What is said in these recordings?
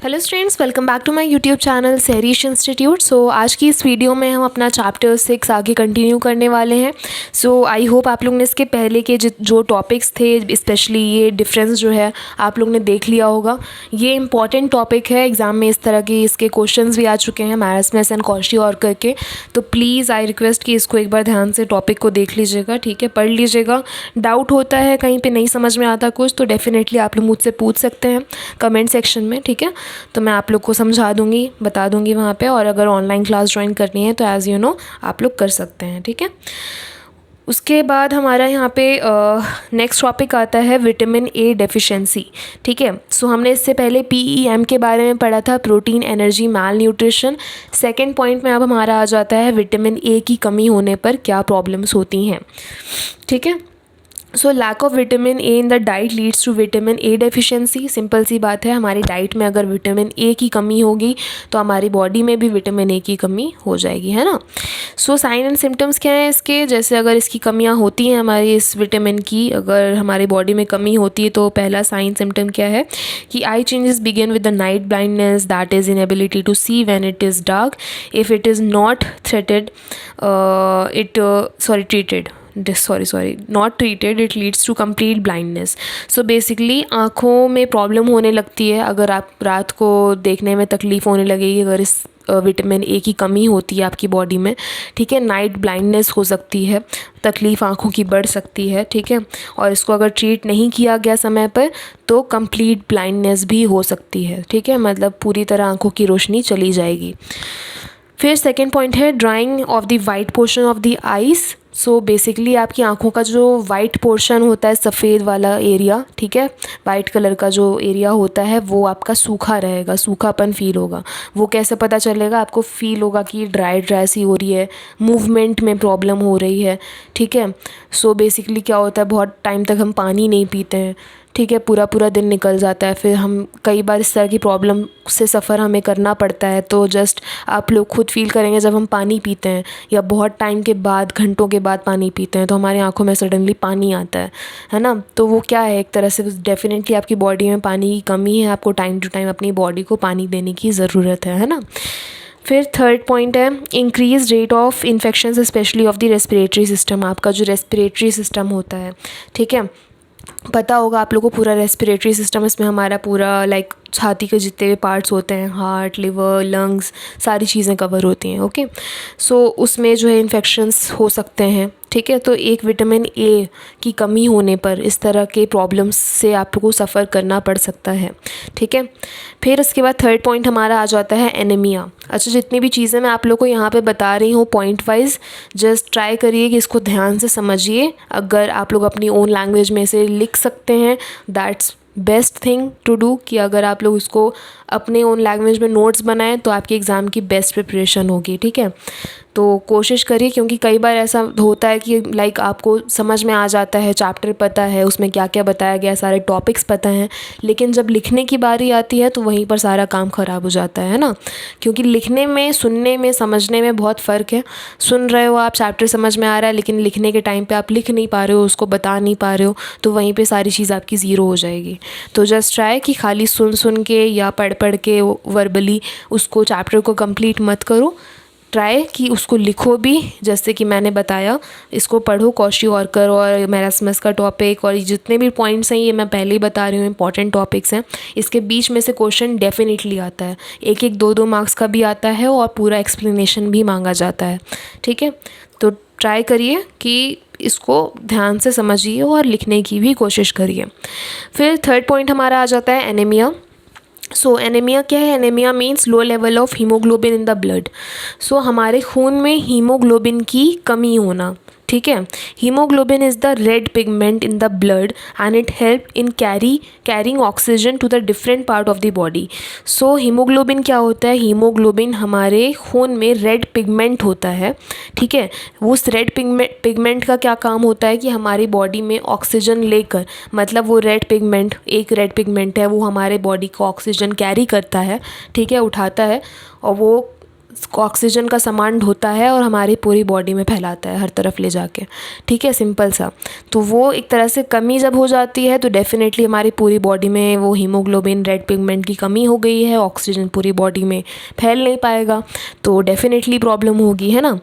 Hello students, welcome back to my YouTube channel Sahrish institute. So आज की इस video में हम अपना चैप्टर 6 आगे कंटिन्यू करने वाले हैं। सो आई होप आप लोग ने इसके पहले के जो टॉपिक्स थे, स्पेशली ये डिफरेंस जो है आप लोग ने देख लिया होगा। ये इंपॉर्टेंट टॉपिक है, एग्ज़ाम में इस तरह के इसके क्वेश्चंस भी आ चुके हैं मैरास्मस एंड कॉशी और करके। तो प्लीज़ आई रिक्वेस्ट कि इसको एक बार ध्यान से टॉपिक को देख लीजिएगा, ठीक है, पढ़ लीजिएगा। डाउट होता है, कहीं पे नहीं समझ में आता कुछ, तो डेफिनेटली आप लोग मुझसे पूछ सकते हैं कमेंट सेक्शन में, ठीक है। तो मैं आप लोग को समझा दूंगी, बता दूंगी वहाँ पे। और अगर ऑनलाइन क्लास ज्वाइन करनी है तो एज़ यू नो आप लोग कर सकते हैं, ठीक है। उसके बाद हमारा यहाँ पे नेक्स्ट टॉपिक आता है विटामिन ए डेफिशिएंसी, ठीक है। सो हमने इससे पहले पीईएम के बारे में पढ़ा था, प्रोटीन एनर्जी माल न्यूट्रिशन। सेकेंड पॉइंट में अब हमारा आ जाता है विटामिन ए की कमी होने पर क्या प्रॉब्लम्स होती हैं, ठीक है। So lack of vitamin A in the diet leads to vitamin A deficiency. Simple सी बात है, हमारी डाइट में अगर विटामिन ए की कमी होगी तो हमारी बॉडी में भी विटामिन ए की कमी हो जाएगी, है ना। सो साइन एंड सिम्टम्स क्या हैं इसके, जैसे अगर इसकी कमियां होती हैं हमारी इस विटामिन की, अगर हमारी बॉडी में कमी होती है तो पहला साइन सिम्टम क्या है कि eye changes begin with the night blindness, that is inability to see when it is dark. If it is not threatened not treated it leads to complete blindness. So basically आँखों में problem होने लगती है अगर आप रात को देखने में तकलीफ़ होने लगेगी अगर इस विटामिन ए की कमी होती है आपकी बॉडी में, ठीक है। नाइट ब्लाइंडनेस हो सकती है, तकलीफ़ आँखों की बढ़ सकती है, ठीक है। और इसको अगर ट्रीट नहीं किया गया समय पर तो कंप्लीट ब्लाइंडनेस भी हो सकती है, ठीक है, मतलब पूरी तरह आँखों की रोशनी चली जाएगी। फिर सेकेंड पॉइंट है drying of the white portion of the eyes. So basically आपकी आँखों का जो वाइट पोर्शन होता है, सफ़ेद वाला एरिया, ठीक है, वाइट कलर का जो एरिया होता है वो आपका सूखा रहेगा, सूखापन फील होगा। वो कैसे पता चलेगा, आपको फील होगा कि ड्राई सी हो रही है, मूवमेंट में प्रॉब्लम हो रही है, ठीक है। सो बेसिकली क्या होता है, बहुत टाइम तक हम पानी नहीं पीते हैं, ठीक है, पूरा पूरा दिन निकल जाता है, फिर हम कई बार इस तरह की प्रॉब्लम से सफ़र हमें करना पड़ता है। तो जस्ट आप लोग खुद फील करेंगे जब हम पानी पीते हैं या बहुत टाइम के बाद, घंटों के बाद पानी पीते हैं तो हमारी आंखों में सडनली पानी आता है ना। तो वो क्या है, एक तरह से डेफिनेटली आपकी बॉडी में पानी की कमी है, आपको टाइम टू टाइम अपनी बॉडी को पानी देने की ज़रूरत है ना। फिर थर्ड पॉइंट है increase rate of infections specially of the respiratory system. आपका जो रेस्पिरेटरी सिस्टम होता है, ठीक है, पता होगा आप लोगों को पूरा रेस्पिरेटरी सिस्टम, इसमें हमारा पूरा लाइक छाती के जितने भी पार्ट्स होते हैं, हार्ट, लिवर, लंग्स, सारी चीज़ें कवर होती हैं, ओके। सो उसमें जो है इन्फेक्शंस हो सकते हैं, ठीक है। तो एक विटामिन ए की कमी होने पर इस तरह के प्रॉब्लम्स से आपको सफ़र करना पड़ सकता है, ठीक है। फिर उसके बाद थर्ड पॉइंट हमारा आ जाता है एनीमिया। अच्छा, जितनी भी चीज़ें मैं आप लोग को यहाँ पे बता रही हूँ पॉइंट वाइज, जस्ट ट्राई करिए कि इसको ध्यान से समझिए। अगर आप लोग अपनी ओन लैंग्वेज में इसे लिख सकते हैं, that's best thing to do, कि अगर आप लोग इसको अपने ओन लैंग्वेज में नोट्स बनाएं तो आपके एग्ज़ाम की बेस्ट प्रिपरेशन होगी, ठीक है। तो कोशिश करिए, क्योंकि कई बार ऐसा होता है कि लाइक आपको समझ में आ जाता है, चैप्टर पता है, उसमें क्या क्या बताया गया, सारे टॉपिक्स पता हैं, लेकिन जब लिखने की बारी आती है तो वहीं पर सारा काम ख़राब हो जाता है ना। क्योंकि लिखने में, सुनने में, समझने में बहुत फ़र्क है। सुन रहे हो आप, चैप्टर समझ में आ रहा है, लेकिन लिखने के टाइम पे आप लिख नहीं पा रहे हो, उसको बता नहीं पा रहे हो, तो वहीं पे सारी चीज़ आपकी ज़ीरो हो जाएगी। तो जस्ट ट्राई कि खाली सुन के या पढ़ के वर्बली उसको चैप्टर को कंप्लीट मत करो, ट्राई कि उसको लिखो भी, जैसे कि मैंने बताया, इसको पढ़ो, कॉशी ऑर्कर और मैरास्मस का टॉपिक, और जितने भी पॉइंट्स हैं ये मैं पहले ही बता रही हूँ, इंपॉर्टेंट टॉपिक्स हैं। इसके बीच में से क्वेश्चन डेफिनेटली आता है, एक एक दो मार्क्स का भी आता है और पूरा एक्सप्लेनेशन भी मांगा जाता है, ठीक है। तो ट्राई करिए कि इसको ध्यान से समझिए और लिखने की भी कोशिश करिए। फिर थर्ड पॉइंट हमारा आ जाता है एनीमिया। सो एनीमिया क्या है, anaemia means low level of haemoglobin in the blood. So हमारे खून में हीमोग्लोबिन की कमी होना, ठीक है। Haemoglobin is the red pigment in the blood and it help in carrying oxygen to the different part of the body. So haemoglobin क्या होता है, हीमोग्लोबिन हमारे खून में रेड पिगमेंट होता है, ठीक है। उस रेड पिगमेंट का क्या काम होता है कि हमारी बॉडी में ऑक्सीजन लेकर, मतलब वो रेड पिगमेंट है, वो हमारे बॉडी को ऑक्सीजन कैरी करता है, ठीक है, उठाता है, और वो ऑक्सीजन का सामान ढोता है और हमारी पूरी बॉडी में फैलाता है हर तरफ ले जाके, ठीक है, सिंपल सा। तो वो एक तरह से कमी जब हो जाती है तो डेफ़िनेटली हमारी पूरी बॉडी में वो हीमोग्लोबिन रेड पिगमेंट की कमी हो गई है, ऑक्सीजन पूरी बॉडी में फैल नहीं पाएगा, तो डेफ़िनेटली प्रॉब्लम होगी, है ना।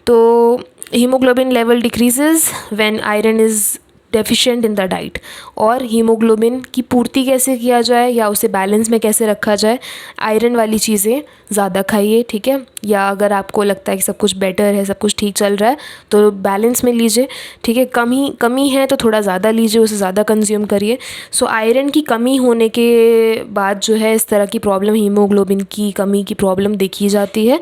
तो haemoglobin level decreases when iron is deficient in the diet. और हीमोग्लोबिन की पूर्ति कैसे किया जाए या उसे बैलेंस में कैसे रखा जाए, आयरन वाली चीज़ें ज़्यादा खाइए, ठीक है। या अगर आपको लगता है कि सब कुछ बेटर है, सब कुछ ठीक चल रहा है, तो बैलेंस में लीजिए, ठीक है। कमी है तो थोड़ा ज़्यादा लीजिए, उसे ज़्यादा कंज्यूम करिए। सो आयरन की कमी होने के बाद जो है इस तरह की प्रॉब्लम, हीमोग्लोबिन की कमी की प्रॉब्लम देखी जाती है।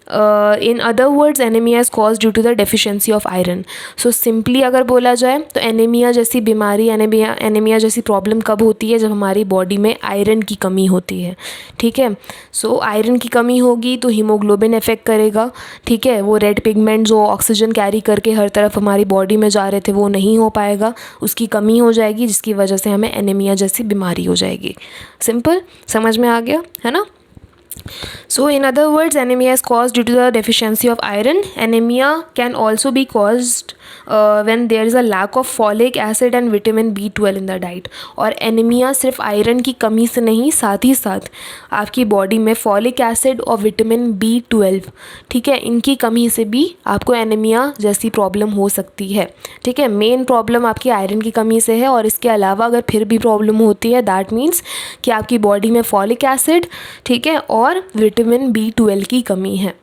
In other words anaemia is cause due to the deficiency of iron. So simply अगर बोला जाए तो एनीमिया जैसी बीमारी, एनीमिया जैसी प्रॉब्लम कब होती है, जब हमारी बॉडी में आयरन की कमी होती है, ठीक है। सो आयरन की कमी होगी तो हीमोग्लोबिन इफेक्ट करेगा, ठीक है। वो रेड पिगमेंट जो ऑक्सीजन कैरी करके हर तरफ हमारी बॉडी में जा रहे थे वो नहीं हो पाएगा, उसकी कमी हो जाएगी, जिसकी वजह से हमें एनीमिया जैसी बीमारी हो जाएगी। सिंपल, समझ में आ गया, है ना। So in other words, anemia is caused due to the deficiency of iron. Anemia can also be caused when there is a lack of folic acid and vitamin B12 in the diet. और anaemia सिर्फ iron की कमी से नहीं, साथ ही साथ आपकी body में फॉलिक एसिड और विटामिन B12, ठीक है, इनकी कमी से भी आपको एनीमिया जैसी प्रॉब्लम हो सकती है, ठीक है। मेन प्रॉब्लम आपकी आयरन की कमी से है, और इसके अलावा अगर फिर भी प्रॉब्लम होती है, दैट मीन्स कि आपकी बॉडी में फॉलिक एसिड, ठीक है, और विटामिन B12 की कमी है।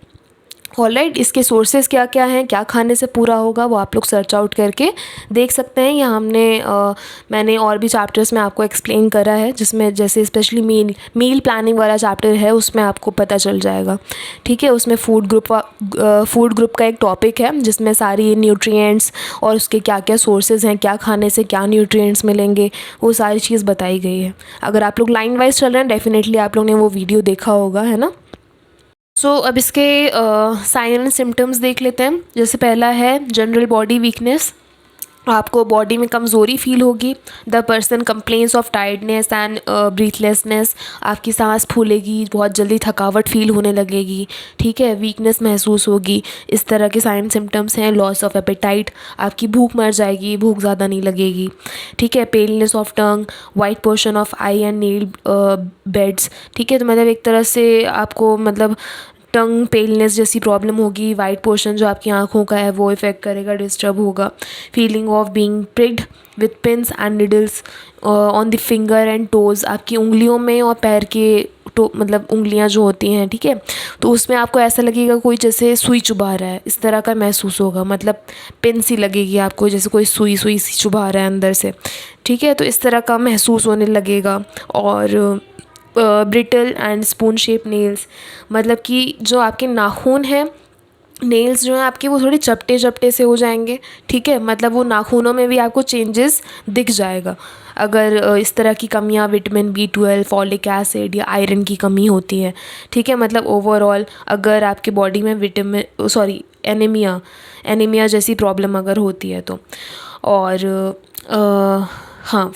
ऑलराइट, इसके सोर्सेज क्या क्या हैं, क्या खाने से पूरा होगा, वो आप लोग सर्च आउट करके देख सकते हैं। यहाँ मैंने और भी चैप्टर्स में आपको एक्सप्लेन करा है, जिसमें जैसे स्पेशली मील प्लानिंग वाला चैप्टर है, उसमें आपको पता चल जाएगा, ठीक है। उसमें फूड ग्रुप का एक टॉपिक है जिसमें सारी न्यूट्रिएंट्स और उसके क्या क्या सोर्सेज हैं, क्या खाने से क्या न्यूट्रिएंट्स मिलेंगे, वो सारी चीज़ बताई गई है। अगर आप लोग लाइन वाइज चल रहे हैं, डेफिनेटली आप लोग ने वो वीडियो देखा होगा, है ना। सो अब इसके साइन एंड सिम्टम्स देख लेते हैं। जैसे पहला है जनरल बॉडी वीकनेस, आपको बॉडी में कमज़ोरी फील होगी। The person complains of tiredness and breathlessness, आपकी सांस फूलेगी, बहुत जल्दी थकावट फील होने लगेगी, ठीक है, वीकनेस महसूस होगी। इस तरह के साइन सिम्टम्स हैं। लॉस ऑफ एपेटाइट, आपकी भूख मर जाएगी, भूख ज़्यादा नहीं लगेगी, ठीक है। Paleness of tongue, white portion of I and nail beds, ठीक है। तो मतलब एक तरह से आपको मतलब टंग पेलनेस जैसी प्रॉब्लम होगी। वाइट पोर्शन जो आपकी आँखों का है वो इफ़ेक्ट करेगा, डिस्टर्ब होगा। Feeling of being pricked with pins and needles on the finger and toes, आपकी उंगलियों में और पैर के मतलब उंगलियां जो होती हैं, ठीक है, तो उसमें आपको ऐसा लगेगा कोई जैसे सुई चुभा रहा है, इस तरह का महसूस होगा। मतलब पिन सी लगेगी आपको, जैसे कोई सुई सी चुभा रहा है अंदर से, ठीक है, तो इस तरह का महसूस होने लगेगा। और brittle and spoon shape nails, मतलब कि जो आपके नाखून हैं, नेल्स जो हैं आपके, वो थोड़े चपटे चपटे से हो जाएंगे, ठीक है। मतलब वो नाखूनों में भी आपको चेंजेस दिख जाएगा अगर इस तरह की कमियां, विटामिन B12, फॉलिक एसिड या आयरन की कमी होती है, ठीक है। मतलब ओवरऑल अगर आपके बॉडी में एनीमिया जैसी प्रॉब्लम अगर होती है तो। और हाँ,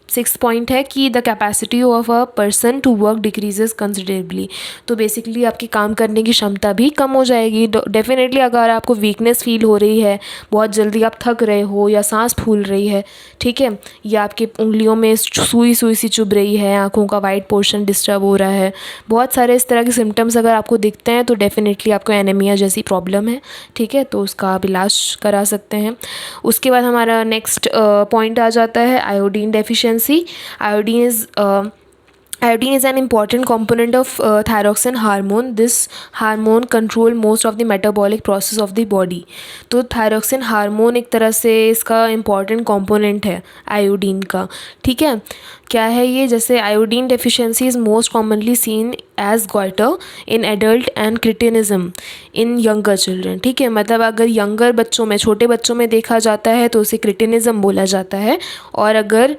सिक्स पॉइंट है कि the capacity of a person to work decreases considerably. तो बेसिकली आपकी काम करने की क्षमता भी कम हो जाएगी। डेफिनेटली अगर आपको वीकनेस फील हो रही है, बहुत जल्दी आप थक रहे हो या सांस फूल रही है, ठीक है, या आपकी उंगलियों में सुई सी चुभ रही है, आँखों का वाइट पोर्शन डिस्टर्ब हो रहा है, बहुत सारे इस तरह के सिम्टम्स अगर आपको दिखते हैं तो डेफिनेटली आपको एनीमिया जैसी प्रॉब्लम है, ठीक है। तो उसका आप इलाज करा सकते हैं। उसके बाद हमारा नेक्स्ट पॉइंट आ जाता है iodine deficiency. Iodine is an important component of thyroxine hormone. This hormone control most of the metabolic process of the body. तो थायरोक्सिन हार्मोन एक तरह से इसका इम्पॉर्टेंट कंपोनेंट है आयोडीन का, ठीक है। क्या है ये? जैसे iodine deficiency is most commonly seen as goitre in adult and cretinism in younger children, ठीक है। मतलब अगर यंगर बच्चों में, छोटे बच्चों में देखा जाता है तो उसे क्रिटिनिज्म बोला जाता है, और अगर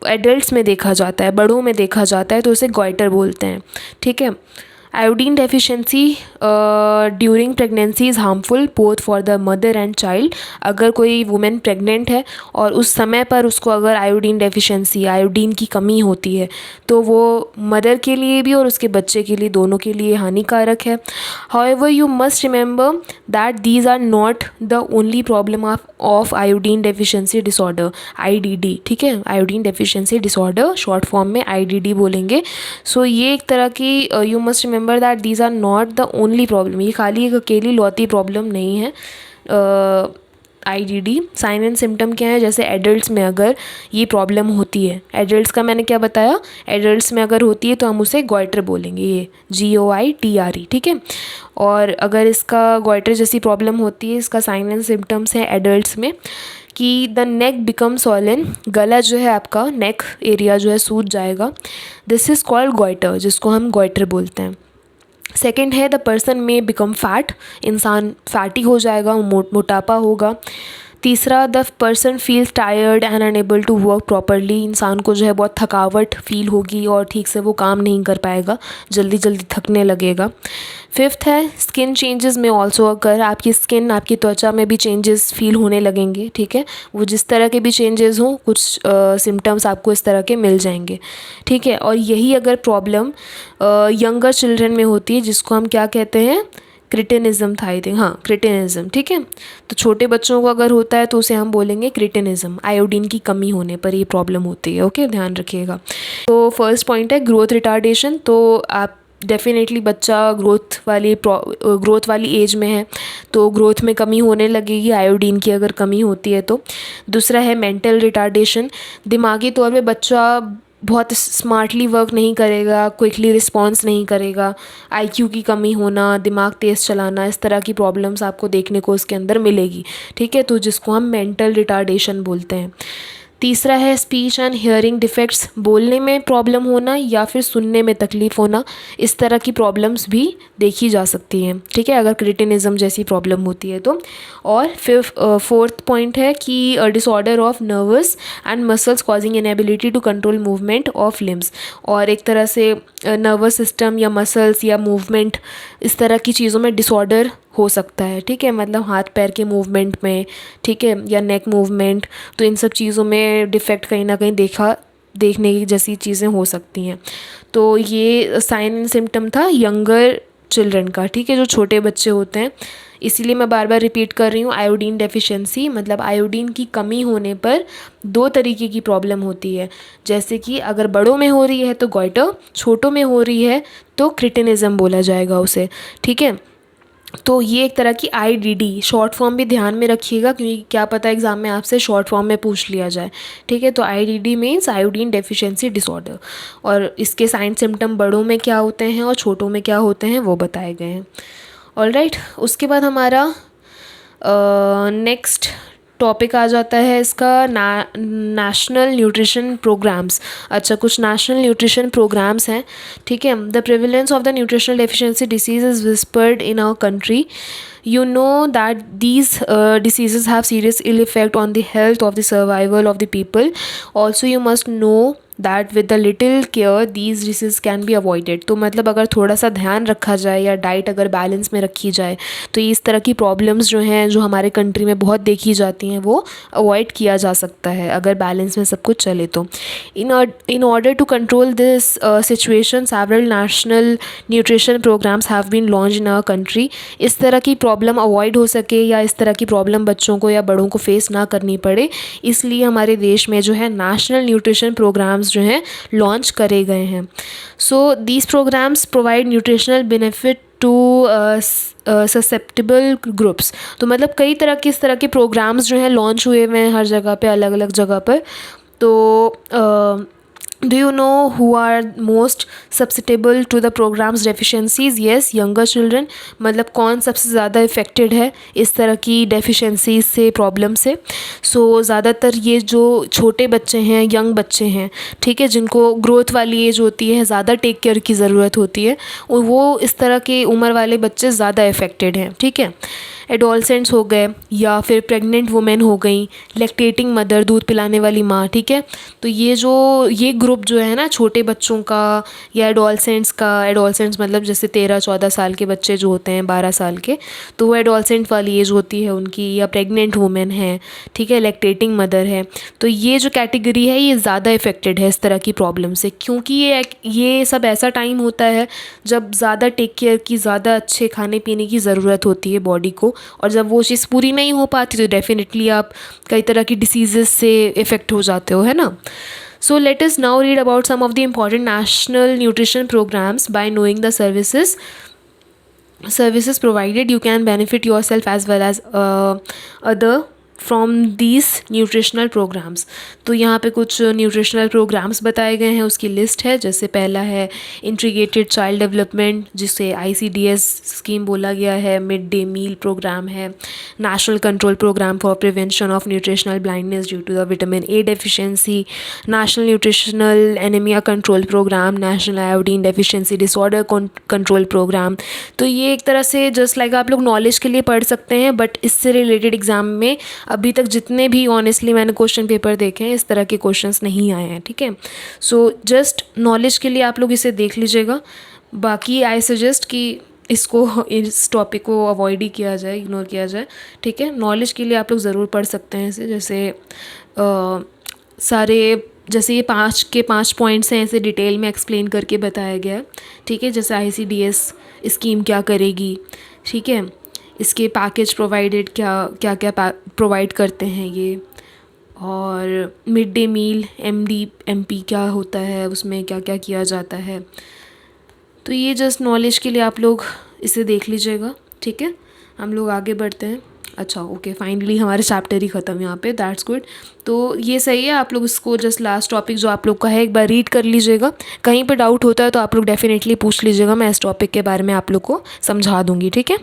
एडल्ट्स में देखा जाता है, बड़ों में देखा जाता है तो उसे गॉइटर बोलते हैं, ठीक है। Iodine deficiency during pregnancy is harmful both for the mother and child. अगर कोई वुमेन प्रेग्नेंट है और उस समय पर उसको अगर आयोडीन डेफिशिएंसी, आयोडीन की कमी होती है, तो वो मदर के लिए भी और उसके बच्चे के लिए, दोनों के लिए हानिकारक है। However you must remember that these are not the only problem of iodine deficiency disorder, IDD. ठीक है, iodine deficiency disorder, short form में आईडीडी बोलेंगे। सो ये एक तरह की you must remember that these are not the only problem, ये खाली एक अकेली लौती प्रॉब्लम नहीं है। आईडीडी साइन एंड सिम्टम क्या है, जैसे एडल्ट्स में अगर ये प्रॉब्लम होती है, एडल्ट्स का मैंने क्या बताया, एडल्ट्स में अगर होती है तो हम उसे गॉइटर बोलेंगे, ये GOITRE। ठीक है, और अगर इसका गॉइटर जैसी प्रॉब्लम होती है, इसका साइन एंड सिम्टम्स है एडल्ट्स में कि द नेक बिकम स्वॉलन, गला जो है आपका, नेक एरिया जो है सूज जाएगा। दिस इज़ कॉल्ड गॉइटर, जिसको हम गॉइटर बोलते हैं। सेकेंड है the person may become fat, इंसान फैटी हो जाएगा, मोटापा होगा। तीसरा, the person feels tired and unable to work properly, इंसान को जो है बहुत थकावट फील होगी और ठीक से वो काम नहीं कर पाएगा, जल्दी जल्दी थकने लगेगा। फिफ्थ है स्किन चेंजेस में ऑल्सो अकर, आपकी स्किन, आपकी त्वचा में भी चेंजेस फील होने लगेंगे। ठीक है, वो जिस तरह के भी चेंजेस हों, कुछ सिम्टम्स आपको इस तरह के मिल जाएंगे। ठीक है, और यही अगर प्रॉब्लम यंगर चिल्ड्रन में होती है, जिसको हम क्या कहते हैं, क्रिटिनिज्म था आई थिंक, हाँ क्रिटिनिज्म। ठीक है, तो छोटे बच्चों को अगर होता है तो उसे हम बोलेंगे क्रिटिनिज्म, आयोडीन की कमी होने पर ये प्रॉब्लम होती है। ओके, ध्यान रखिएगा। तो फर्स्ट पॉइंट है ग्रोथ रिटार्डेशन, तो आप डेफिनेटली बच्चा ग्रोथ वाली एज में है तो ग्रोथ में कमी होने लगेगी, आयोडीन की अगर कमी होती है तो। दूसरा है मेंटल रिटार्डेशन, दिमागी तौर पे बच्चा बहुत स्मार्टली वर्क नहीं करेगा, क्विकली रिस्पॉन्स नहीं करेगा, IQ की कमी होना, दिमाग तेज़ चलाना, इस तरह की प्रॉब्लम्स आपको देखने को इसके अंदर मिलेगी। ठीक है, तो जिसको हम मेंटल रिटार्डेशन बोलते हैं। तीसरा है स्पीच एंड हियरिंग डिफेक्ट्स, बोलने में प्रॉब्लम होना या फिर सुनने में तकलीफ़ होना, इस तरह की प्रॉब्लम्स भी देखी जा सकती हैं। ठीक है, अगर क्रिटिनिज्म जैसी प्रॉब्लम होती है तो। और फोर्थ पॉइंट है कि disorder of nervous and muscles causing inability to control movement of limbs, और एक तरह से नर्वस सिस्टम या मसल्स या मूवमेंट, इस तरह की चीज़ों में डिसऑर्डर हो सकता है। ठीक है, मतलब हाथ पैर के मूवमेंट में, ठीक है, या नेक मूवमेंट, तो इन सब चीज़ों में डिफेक्ट कहीं ना कहीं देखने की जैसी चीज़ें हो सकती हैं। तो ये साइन एंड सिम्टम था यंगर चिल्ड्रन का। ठीक है, जो छोटे बच्चे होते हैं, इसीलिए मैं बार बार रिपीट कर रही हूँ, आयोडीन डेफिशिएंसी मतलब आयोडीन की कमी होने पर दो तरीके की प्रॉब्लम होती है। जैसे कि अगर बड़ों में हो रही है तो गॉइटर, छोटों में हो रही है तो क्रिटिनिज्म बोला जाएगा उसे। ठीक है, तो ये एक तरह की IDD, शॉर्ट फॉर्म भी ध्यान में रखिएगा क्योंकि क्या पता एग्ज़ाम में आपसे शॉर्ट फॉर्म में पूछ लिया जाए। ठीक है, तो IDD means iodine deficiency disorder, और इसके साइन सिम्टम बड़ों में क्या होते हैं और छोटों में क्या होते हैं वो बताए गए हैं। ऑलराइट, उसके बाद हमारा नेक्स्ट टॉपिक आ जाता है इसका नेशनल न्यूट्रिशन प्रोग्राम्स। अच्छा, कुछ नेशनल न्यूट्रिशन प्रोग्राम्स हैं। ठीक है, the prevalence of the nutritional deficiency disease is widespread in our country. You know that these diseases have serious ill effect on the health of the survival of the people. Also you must know that with the little care these diseases can be avoided. तो मतलब अगर थोड़ा सा ध्यान रखा जाए या diet अगर बैलेंस में रखी जाए तो इस तरह की प्रॉब्लम्स जो हैं, जो हमारे कंट्री में बहुत देखी जाती हैं, वो अवॉइड किया जा सकता है अगर बैलेंस में सब कुछ चले तो। In order to control this situation several national nutrition programmes have been launch in our country. इस तरह की प्रॉब्लम अवॉइड हो सके या इस तरह की प्रॉब्लम बच्चों को या बड़ों को फेस ना करनी पड़े, इसलिए हमारे देश में जो है नेशनल न्यूट्रिशन प्रोग्राम्स जो हैं लॉन्च करे गए हैं। So these programmes provide nutritional benefit to susceptible groups. तो मतलब कई तरह के इस तरह के प्रोग्राम्स जो हैं लॉन्च हुए हुए हैं हर जगह पे, अलग अलग जगह पर। तो Do you know who are most susceptible to the program's deficiencies? Yes, younger children। मतलब कौन सबसे ज़्यादा इफ़ेक्टेड है इस तरह की डेफिशिएंसीज से, प्रॉब्लम से। सो ज़्यादातर ये जो छोटे बच्चे हैं, यंग बच्चे हैं, ठीक है, जिनको ग्रोथ वाली एज होती है, ज़्यादा टेक केयर की ज़रूरत होती है, वो इस तरह के उम्र वाले बच्चे ज़्यादा इफ़ेक्टेड हैं। ठीक है, एडोलसेंट्स हो गए, या फिर प्रेग्नेंट वुमेन हो गई, लैक्टेटिंग मदर, दूध पिलाने वाली माँ, ठीक है। तो ये ग्रुप जो है ना छोटे बच्चों का या एडोलसेंट्स का, एडोलसेंट्स मतलब जैसे 13-14 साल के बच्चे जो होते हैं, 12 साल के, तो वो एडोलसेंट वाली एज होती है उनकी, या प्रेग्नेंट वुमेन है, ठीक है, लैक्टेटिंग मदर है। तो ये जो कैटेगरी है ये ज़्यादा इफ़ेक्टेड है इस तरह की प्रॉब्लम से, क्योंकि ये सब ऐसा टाइम होता है जब ज़्यादा टेक केयर की, ज़्यादा अच्छे खाने पीने की ज़रूरत होती है बॉडी को, और जब वो चीज़ पूरी नहीं हो पाती तो डेफिनेटली आप कई तरह की डिसीज़ेस से इफ़ेक्ट हो जाते हो, है ना। So let us now read about some of the important national nutrition programs. By knowing the services provided, you can benefit yourself as well as other from this nutritional programmes. तो यहाँ पे कुछ nutritional programmes बताए गए हैं, उसकी list है। जैसे पहला है इंटीग्रेटेड चाइल्ड डेवलपमेंट, जिसे ICDS स्कीम बोला गया है, मिड डे मील प्रोग्राम है, national control programme for prevention of nutritional blindness due to the vitamin A deficiency, national nutritional anaemia control programme, national iodine deficiency disorder control programme. तो ये एक तरह से just like आप लोग knowledge के लिए पढ़ सकते हैं, बट इससे रिलेटेड एग्ज़ाम में अभी तक जितने भी ऑनेस्टली मैंने क्वेश्चन पेपर देखे हैं इस तरह के क्वेश्चंस नहीं आए हैं, ठीक है। सो जस्ट नॉलेज के लिए आप लोग इसे देख लीजिएगा। बाकी आई सजेस्ट कि इस टॉपिक को अवॉइड ही किया जाए, इग्नोर किया जाए, ठीक है। नॉलेज के लिए आप लोग ज़रूर पढ़ सकते हैं इसे। जैसे जैसे ये 5 पॉइंट्स हैं, ऐसे डिटेल में एक्सप्लेन करके बताया गया है, ठीक है। जैसे ICDS स्कीम क्या करेगी, ठीक है, इसके पैकेज प्रोवाइडेड क्या प्रोवाइड करते हैं ये, और मिड डे मील MDMP क्या होता है, उसमें क्या क्या किया जाता है। तो ये जस्ट नॉलेज के लिए आप लोग इसे देख लीजिएगा, ठीक है। हम लोग आगे बढ़ते हैं। अच्छा ओके, फाइनली हमारे चैप्टर ही ख़त्म यहाँ पे, दैट्स गुड। तो ये सही है, आप लोग इसको जस्ट लास्ट टॉपिक जो आप लोग का है एक बार रीड कर लीजिएगा। कहीं पे डाउट होता है तो आप लोग डेफिनेटली पूछ लीजिएगा, मैं इस टॉपिक के बारे में आप लोग को समझा दूँगी, ठीक है।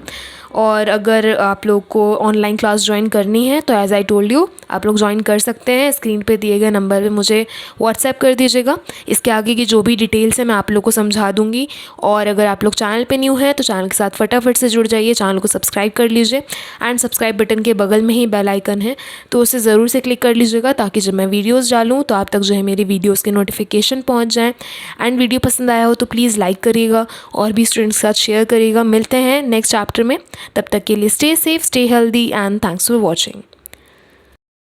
और अगर आप लोग को ऑनलाइन क्लास ज्वाइन करनी है तो एज़ आई टोल्ड यू आप लोग ज्वाइन कर सकते हैं। स्क्रीन पे दिए गए नंबर पे मुझे व्हाट्सएप कर दीजिएगा, इसके आगे की जो भी डिटेल्स है मैं आप लोग को समझा दूँगी। और अगर आप लोग चैनल पे न्यू हैं तो चैनल के साथ फटाफट से जुड़ जाइए, चैनल को सब्सक्राइब कर लीजिए, एंड सब्सक्राइब बटन के बगल में ही बेल आइकन है तो उसे ज़रूर से क्लिक कर लीजिएगा, ताकि जब मैं वीडियोज़ डालूँ तो आप तक जो है मेरी वीडियोज़ के नोटिफिकेशन पहुँच जाएँ। एंड वीडियो पसंद आया हो तो प्लीज़ लाइक करिएगा और भी स्टूडेंट्स के साथ शेयर करिएगा। मिलते हैं नेक्स्ट चैप्टर में, तब तक के लिए stay safe, stay healthy, and thanks for watching.